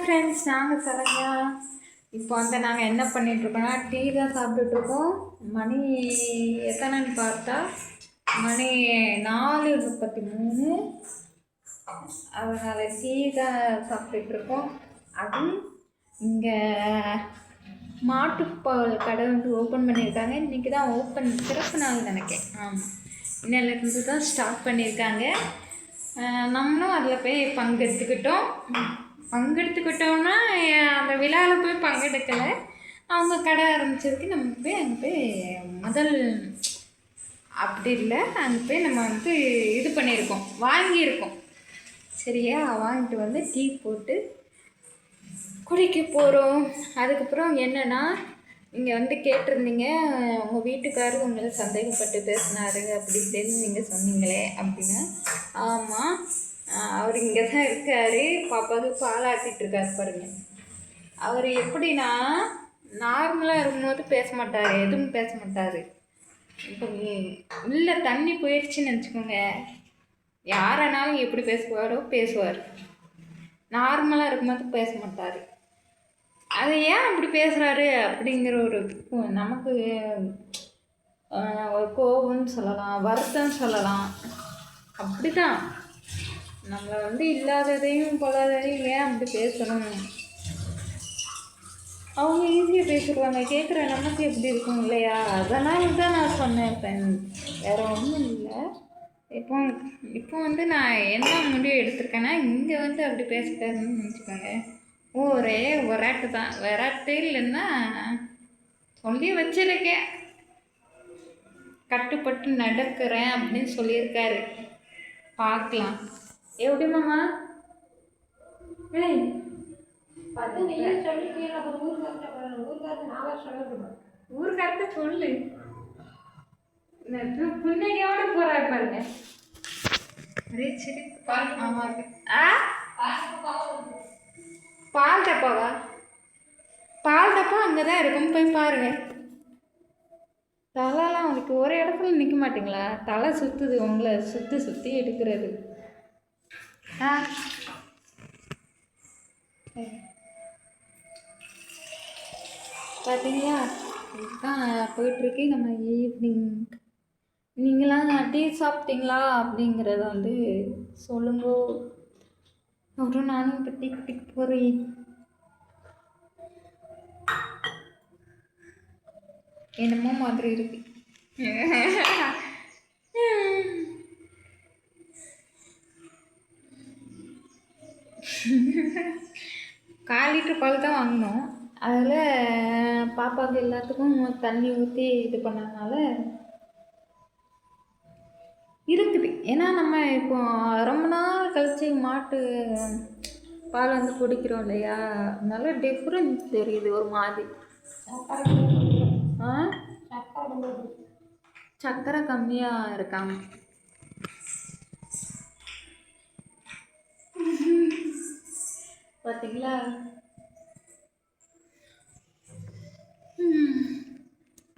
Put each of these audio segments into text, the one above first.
Friends, நாங்கள் சரண்யா. இப்போ வந்து நாங்கள் என்ன பண்ணிகிட்ருக்கோன்னா டீ தான் சாப்பிட்டுட்ருக்கோம். மணி எத்தனைன்னு பார்த்தா மணி 4:33. அதனால் டீ தான் சாப்பிட்டுட்ருக்கோம். அதுவும் இங்கே மாட்டுப்பால் கடை வந்து ஓப்பன் பண்ணியிருக்காங்க. இன்றைக்கி தான் ஓப்பன் சிறப்பு நாள் நினைக்கிறேன். ஆமாம், இன்னிலேருந்து தான் ஸ்டார்ட் பண்ணியிருக்காங்க. நம்மளும் அதில் போய் பங்கெடுத்துக்கிட்டோம்னா அந்த விழாவில் போய் பங்கெடுக்கலை. அவங்க கடை ஆரம்பித்ததுக்கு நம்ம போய் அங்கே போய் முதல் அப்படி இல்லை, அங்கே போய் நம்ம வந்து இது பண்ணியிருக்கோம், வாங்கியிருக்கோம். சரியா, வாங்கிட்டு வந்து டீ போட்டு குடிக்க போகிறோம். அதுக்கப்புறம் என்னென்னா, நீங்கள் வந்து கேட்டிருந்தீங்க, உங்கள் வீட்டுக்காரர் உங்களை சந்தேகப்பட்டு பேசினார் அப்படி இப்படின்னு நீங்கள் சொன்னீங்களே அப்படின்னு. ஆமாம், அவர் இங்கே தான் இருக்கார். பாப்பாவுக்கு பால் ஆட்டிகிட்ருக்காரு பாருங்கள். அவர் எப்படின்னா, நார்மலாக இருக்கும்போது பேச மாட்டார், எதுவும் பேச மாட்டார். இப்போ உள்ள தண்ணி போயிடுச்சுன்னு நினச்சிக்கோங்க, யாரானாலும் எப்படி பேசுவார். நார்மலாக இருக்கும்போது பேச மாட்டார். அது ஏன் அப்படி பேசுகிறாரு அப்படிங்கிற ஒரு நமக்கு ஒரு கோபம்னு சொல்லலாம், வருத்தம் சொல்லலாம். அப்படி தான் நம்மளை வந்து இல்லாததையும் பொல்லாததையும் ஏன் அப்படி பேசணும். அவங்க ஈஸியாக பேசிடுவாங்க, கேட்குற நமக்கு எப்படி இருக்கும் இல்லையா? அதனால் தான் நான் சொன்னேன் ஃப்ரெண்ட், வேறு ஒன்றும் இல்லை. இப்போ வந்து நான் என்ன முடிவு எடுத்திருக்கேன்னா, இங்கே வந்து அப்படி பேசுகிறாருன்னு நினச்சிக்கோங்க, ஒரே விராட்டு தான். விராட்டு இல்லைன்னா சொல்லி வச்சிருக்கேன், கட்டுப்பட்டு நடக்கிறேன் அப்படின்னு சொல்லியிருக்காரு. பார்க்கலாம் எப்படி மாமா. ஊருக்கார்ட்ட சொல்லு, புன்னகையோட போறாரு பாருங்க. சரி, ஆமாங்க. பால் டப்பாவா? பால் டப்பா அங்கே தான் இருக்கும், போய் பாருங்க. தலைலாம் அவங்களுக்கு ஒரு இடத்துல நிற்க மாட்டிங்களா? தலை சுற்றுது, உங்களை சுற்றி எடுக்கிறது. பார்த்தீங்களா, இதுதான் போயிட்டுருக்கு நம்ம ஈவினிங். நீங்களாம் டீ சாப்பிட்டீங்களா அப்படிங்கிறத வந்து சொல்லுங்க. அப்புறம் நானும் இப்போ டீ குடிக்க போகிறேன். என்னமோ மாதிரி இருக்கு. கால் லிட்டர் பால் தான் வாங்கினோம். அதில் பாப்பாவுக்கு எல்லாத்துக்கும் தண்ணி ஊற்றி இது பண்ணதுனால இருக்குது. ஏன்னா நம்ம இப்போ ரொம்ப நாள் கழிச்சு மாட்டு பால் வந்து குடிக்கிறோம் இல்லையா, அதனால டிஃப்ரென்ஸ் தெரியுது ஒரு மாதிரி. சக்கரை கம்மியாக இருக்காங்க. பார்த்தீங்களா?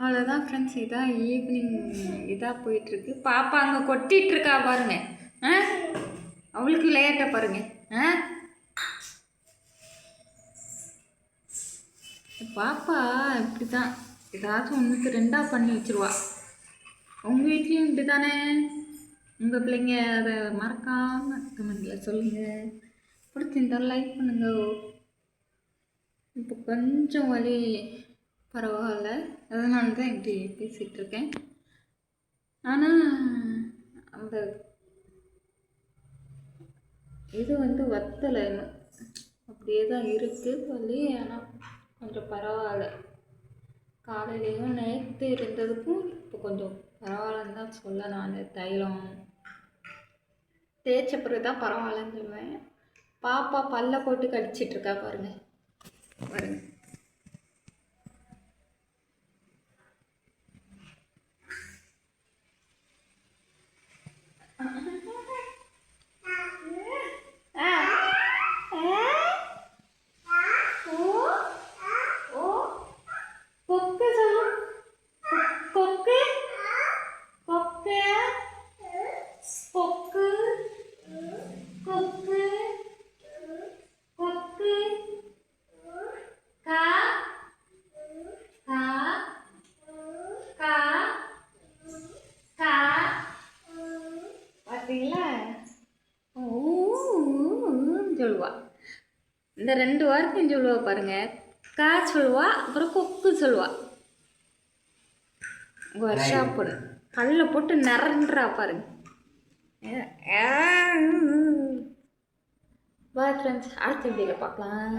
அவ்வளோதான் ஃப்ரெண்ட்ஸ், இதான் ஈவினிங் இதாக போயிட்டுருக்கு. பாப்பா அங்கே கொட்டிகிட்ருக்கா பாருங்க. அவளுக்கு விளையாட்ட பாருங்க. பாப்பா இப்படி தான் ஏதாச்சும் ஒன்றுக்கு ரெண்டாக பண்ணி வச்சுருவா. உங்கள் வீட்லேயும் இப்படி தானே? உங்கள் பிள்ளைங்க அதை மறக்காமல் கமெண்டில் சொல்லுங்கள். பிடிச்சிருந்தாலும் லைக் பண்ணுங்க. இப்போ கொஞ்சம் வலி பரவாயில்ல, அதனால தான் இப்படி பேசிகிட்ருக்கேன். ஆனால் அந்த இது வந்து வத்தலை இன்னும் அப்படியே தான் இருக்குது வலி. ஆனால் கொஞ்சம் பரவாயில்ல. காலையிலையும் நேற்று இருந்ததுக்கும் இப்போ கொஞ்சம் பரவாயில்லன்னு தான் சொல்ல. நான் தைலம் தேய்ச்ச பிறகு தான் பரவாயில்லன்னு சொல்லுவேன். பாப்பா பல்ல போட்டு கடிச்சிட்ருக்கா பாருங்க. கொக்கு இந்த 2 வார்த்தையும் சொல்லுவா பாருங்க. கா சொல்லுவா, அப்புறம் கொக்கு சொல்லுவா. வருஷா பொண்ணு கல்ல போட்டு நிறன்றா பாருங்க. பாய் ஃப்ரெண்ட்ஸ், அடுத்த வீடியோவில் பார்க்கலாம்.